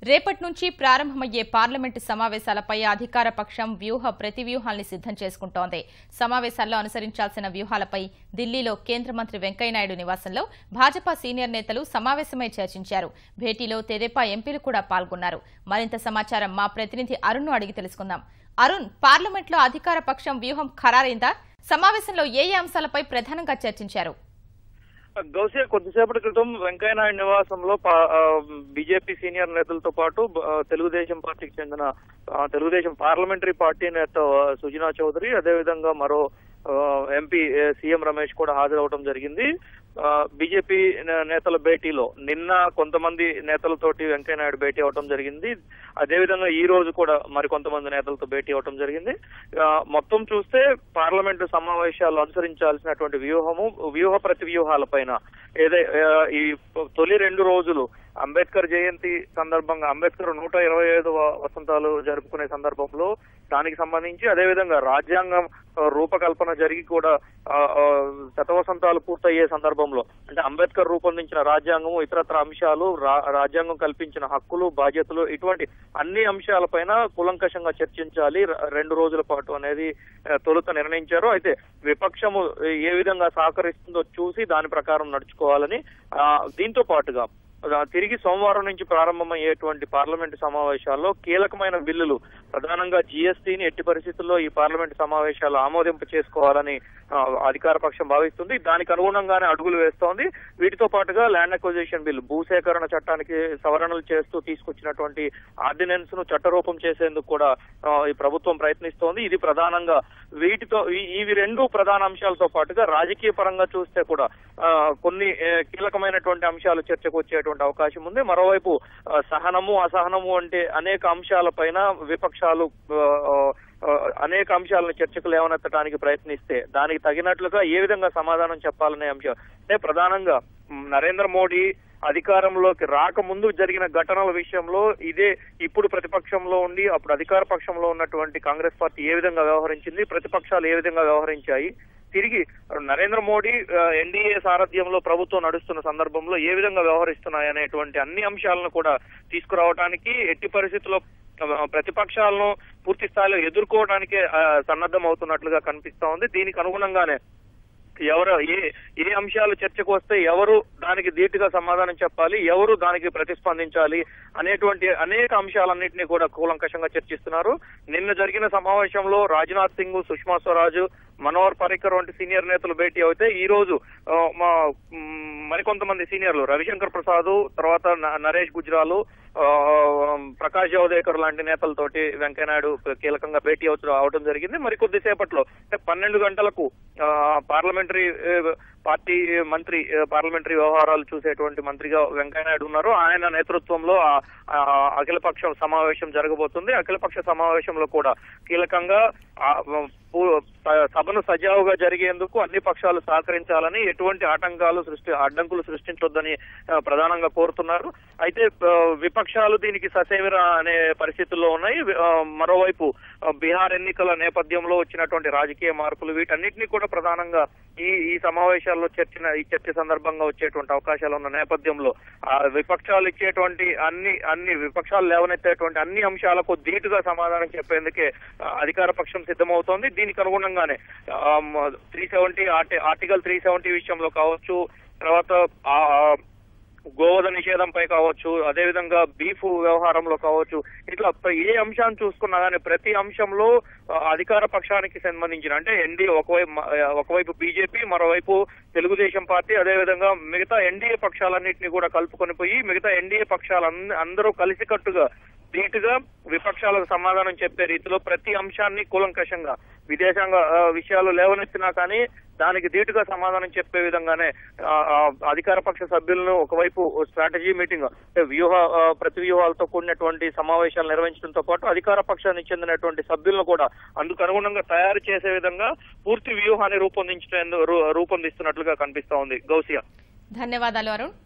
రేపటి నుంచి ప్రారంభమయ్యే పార్లమెంటు సమావేశాలపై అధికార పక్షం ప్రతి వ్యూహాల్ని సిద్ధం చేసుకుంటోంది. సమావేశాల్లో అనుసరించాల్సిన వ్యూహాలపై ఢిల్లీలో కేంద్ర మంత్రి వెంకయ్యనాయుడు నివాసంలో భాజపా సీనియర్ నేతలు సమావేశమై చర్చించారు. భేటీలో తెదేపా ఎంపీలు కూడా పాల్గొన్నారు. మరింత సమాచారం మా ప్రతినిధి అరుణ్ను అడిగి తెలుసుకుందాం. అరుణ్, పార్లమెంట్లో అధికార పక్షం వ్యూహం ఖరారైందా? సమావేశంలో ఏ అంశాలపై ప్రధానంగా చర్చించారు? గౌసియా, కొద్దిసేపటి క్రితం వెంకయ్యనాయుడు నివాసంలో బీజేపీ సీనియర్ నేతలతో పాటు తెలుగుదేశం పార్టీకి చెందిన తెలుగుదేశం పార్లమెంటరీ పార్టీ నేత సుజనా చౌదరి, అదేవిధంగా మరో ఎంపీ సీఎం రమేష్ కూడా హాజరవడం జరిగింది. బీజేపీ నేతల భేటీలో నిన్న కొంతమంది నేతలతోటి వెంకయ్యనాయుడు భేటీ అవడం జరిగింది. అదేవిధంగా ఈ రోజు కూడా మరికొంతమంది నేతలతో భేటీ అవడం జరిగింది. మొత్తం చూస్తే పార్లమెంటు సమావేశాలు అనుసరించాల్సినటువంటి వ్యూహ ప్రతి వ్యూహాలపైన ఈ తొలి 2 రోజులు అంబేద్కర్ జయంతి సందర్భంగా అంబేద్కర్ 125వ వసంతాలు జరుపుకునే సందర్భంలో దానికి సంబంధించి, అదేవిధంగా రాజ్యాంగం రూపకల్పన జరిగి కూడా శతవసంతాలు పూర్తయ్యే సందర్భంలో, అంటే అంబేద్కర్ రూపొందించిన రాజ్యాంగము, ఇతరత్ర అంశాలు, రాజ్యాంగం కల్పించిన హక్కులు, బాధ్యతలు, ఇటువంటి అన్ని అంశాలపైన కూలంకషంగా చర్చించాలి 2 రోజుల పాటు అనేది తొలుత నిర్ణయించారు. అయితే విపక్షము ఏ విధంగా సహకరిస్తుందో చూసి దాని ప్రకారం నడుచుకోవాలని, దీంతో పాటుగా తిరిగి సోమవారం నుంచి ప్రారంభమయ్యేటువంటి పార్లమెంటు సమావేశాల్లో కీలకమైన బిల్లులు, ప్రధానంగా జీఎస్టీని ఎట్టి పరిస్థితుల్లో ఈ పార్లమెంటు సమావేశాలు ఆమోదింప చేసుకోవాలని అధికార పక్షం భావిస్తుంది. దానికి అనుగుణంగానే అడుగులు వేస్తోంది. వీటితో పాటుగా ల్యాండ్ అక్విజిషన్ బిల్లు, భూసేకరణ చట్టానికి సవరణలు చేస్తూ తీసుకొచ్చినటువంటి ఆర్డినెన్స్ ను చట్టరూపం చేసేందుకు కూడా ఈ ప్రభుత్వం ప్రయత్నిస్తోంది. ఇది ప్రధానంగా ఇవి 2 ప్రధాన అంశాలతో పాటుగా రాజకీయ పరంగా చూస్తే కూడా కొన్ని కీలకమైనటువంటి అంశాలు చర్చకు వచ్చేటువంటి అవకాశం ఉంది. మరోవైపు సహనము, అసహనము అంటే అనేక అంశాలపైన విపక్షాలు అనేక అంశాలను చర్చకు లేవనెత్తడానికి ప్రయత్నిస్తే దానికి తగినట్లుగా ఏ విధంగా సమాధానం చెప్పాలనే అంశం, అంటే ప్రధానంగా నరేంద్ర మోడీ అధికారంలోకి రాకముందు జరిగిన ఘటనల విషయంలో ఇప్పుడు ప్రతిపక్షంలో ఉండి అప్పుడు అధికార పక్షంలో ఉన్నటువంటి కాంగ్రెస్ పార్టీ ఏ విధంగా వ్యవహరించింది, ప్రతిపక్షాలు ఏ విధంగా వ్యవహరించాయి, తిరిగి నరేంద్ర మోడీ ఎన్డీఏ సారథ్యంలో ప్రభుత్వం నడుస్తున్న సందర్భంలో ఏ విధంగా వ్యవహరిస్తున్నాయి అనేటువంటి అన్ని అంశాలను కూడా తీసుకురావడానికి, ఎట్టి పరిస్థితుల్లో ప్రతిపక్షాలను పూర్తి స్థాయిలో ఎదుర్కోవడానికే సన్నద్ధం అవుతున్నట్లుగా కనిపిస్తా ఉంది. దీనికి అనుగుణంగానే ఏ అంశాలు చర్చకు వస్తే ఎవరు దానికి ధీటుగా సమాధానం చెప్పాలి, ఎవరు దానికి ప్రతిస్పందించాలి అనేటువంటి అనేక అంశాలన్నింటినీ కూడా కూలంకషంగా చర్చిస్తున్నారు. నిన్న జరిగిన సమావేశంలో రాజ్నాథ్ సింగ్, సుష్మా స్వరాజ్, మనోహర్ పర్రికర్ వంటి సీనియర్ నేతలు భేటీ అయితే ఈ రోజు మరికొంతమంది సీనియర్లు, రవిశంకర్ ప్రసాద్, తర్వాత నరేష్ గుజ్రాల్, ప్రకాష్ జవదేకర్ లాంటి నేతలతోటి వెంకయ్యనాయుడు కీలకంగా భేటీ అవడం జరిగింది. మరికొద్ది సేపట్లో 12 గంటలకు పార్లమెంటరీ పార్టీ మంత్రి, పార్లమెంటరీ వ్యవహారాలు చూసేటువంటి మంత్రిగా వెంకయ్యనాయుడు ఉన్నారు. ఆయన నేతృత్వంలో అఖిలపక్ష సమావేశం జరగబోతుంది. అఖిలపక్ష సమావేశంలో కూడా కీలకంగా సభను సజావుగా జరిగేందుకు అన్ని పక్షాలు సహకరించాలని, ఎటువంటి అడ్డంకులు సృష్టించొద్దని ప్రధానంగా కోరుతున్నారు. అయితే విపక్షాలు దీనికి ససేమిరా అనే పరిస్థితుల్లో ఉన్నాయి. మరోవైపు బీహార్ ఎన్నికల నేపథ్యంలో వచ్చినటువంటి రాజకీయ మార్పులు, వీటన్నిటినీ కూడా ప్రధానంగా ఈ సమావేశాల్లో చర్చ సందర్భంగా వచ్చేటువంటి అవకాశాలు ఉన్న నేపథ్యంలో విపక్షాలు ఇచ్చేటువంటి అన్ని విపక్షాలు లేవనెత్తేటువంటి అన్ని అంశాలకు ధీటుగా సమాధానం చెప్పేందుకే అధికార పక్షం సిద్ధమవుతోంది. దీనికి అనుగుణంగానే ఆర్టికల్ 370 విషయంలో కావచ్చు, తర్వాత గోవధ నిషేధంపై కావచ్చు, అదేవిధంగా బీఫ్ వ్యవహారంలో కావచ్చు, ఇట్లా ఏ అంశాన్ని చూసుకున్నా కానీ ప్రతి అంశంలో అధికార పక్షానికి సంబంధించిన, అంటే ఎన్డీఏ ఒకవైపు బీజేపీ, మరోవైపు తెలుగుదేశం పార్టీ, అదేవిధంగా మిగతా ఎన్డీఏ పక్షాలన్నింటినీ కూడా కలుపుకొని పోయి మిగతా ఎన్డీఏ పక్షాలు అందరూ కలిసికట్టుగా ధీటుగా విపక్షాలకు సమాధానం చెప్పే రీతిలో ప్రతి అంశాన్ని కూలంకషంగా, విదేశాంగ విషయాలు లేవనెత్తినా కానీ దానికి ధీటుగా సమాధానం చెప్పే విధంగానే అధికార పక్ష సభ్యులను ఒకవైపు స్ట్రాటజీ మీటింగ్, ప్రతి వ్యూహాలతో కూడినటువంటి సమావేశాలు నిర్వహించడంతో పాటు అధికార పక్షానికి చెందినటువంటి సభ్యులను కూడా అందుకు అనుగుణంగా తయారు చేసే విధంగా పూర్తి వ్యూహాన్ని రూపొందిస్తున్నట్లుగా కనిపిస్తా ఉంది. గౌసియా, ధన్యవాదాలు అరుణ్.